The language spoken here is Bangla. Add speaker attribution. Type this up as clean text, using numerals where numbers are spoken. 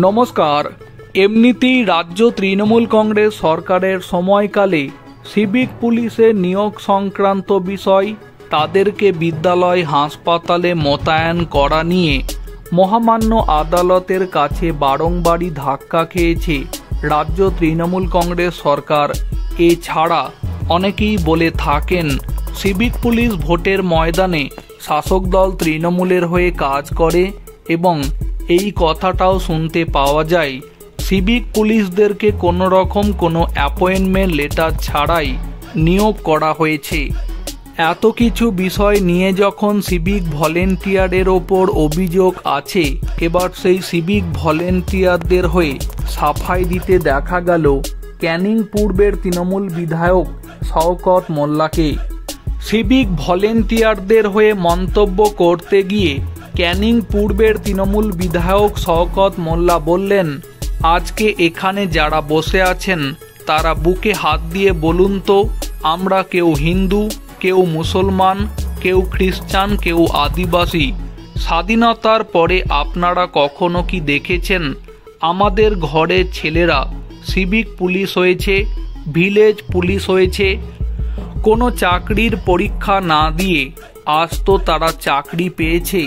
Speaker 1: নমস্কার। এমনিতেই রাজ্য তৃণমূল কংগ্রেস সরকারের সময়কালে সিভিক পুলিশের নিয়োগ সংক্রান্ত বিষয়, তাদেরকে বিদ্যালয় হাসপাতালে মোতায়েন করা নিয়ে মহামান্য আদালতের কাছে বারংবারই ধাক্কা খেয়েছে রাজ্য তৃণমূল কংগ্রেস সরকার। এছাড়া অনেকেই বলে থাকেন সিভিক পুলিশ ভোটের ময়দানে শাসক দল তৃণমূলের হয়ে কাজ করে এবং এই কথাটাও শুনতে পাওয়া যায় সিভিক পুলিশদেরকে কোনো রকম কোনো অ্যাপয়েন্টমেন্ট লেটার ছাড়াই নিয়োগ করা হয়েছে। এত কিছু বিষয় নিয়ে যখন সিভিক ভলেন্টিয়ারের ওপর অভিযোগ আছে, এবার সেই সিভিক ভলেন্টিয়ারদের হয়ে সাফাই দিতে দেখা গেল ক্যানিং পূর্বের তৃণমূল বিধায়ক শওকত মোল্লাকে। সিভিক ভলেন্টিয়ারদের হয়ে মন্তব্য করতে গিয়ে ক্যানিং পূর্বের তৃণমূল বিধায়ক শওকত মোল্লা বললেন, আজকে এখানে যারা বসে আছেন তারা বুকে হাত দিয়ে বলুন তো, আমরা কেউ হিন্দু, কেউ মুসলমান, কেউ খ্রিস্টান, কেউ আদিবাসী। স্বাধীনতার পরে আপনারা কখনো কি দেখেছেন আমাদের ঘরের ছেলেরা সিভিক পুলিশ হয়েছে, ভিলেজ পুলিশ হয়েছে? কোনো চাকরির পরীক্ষা না দিয়ে আজ তো তারা চাকরি পেয়েছে।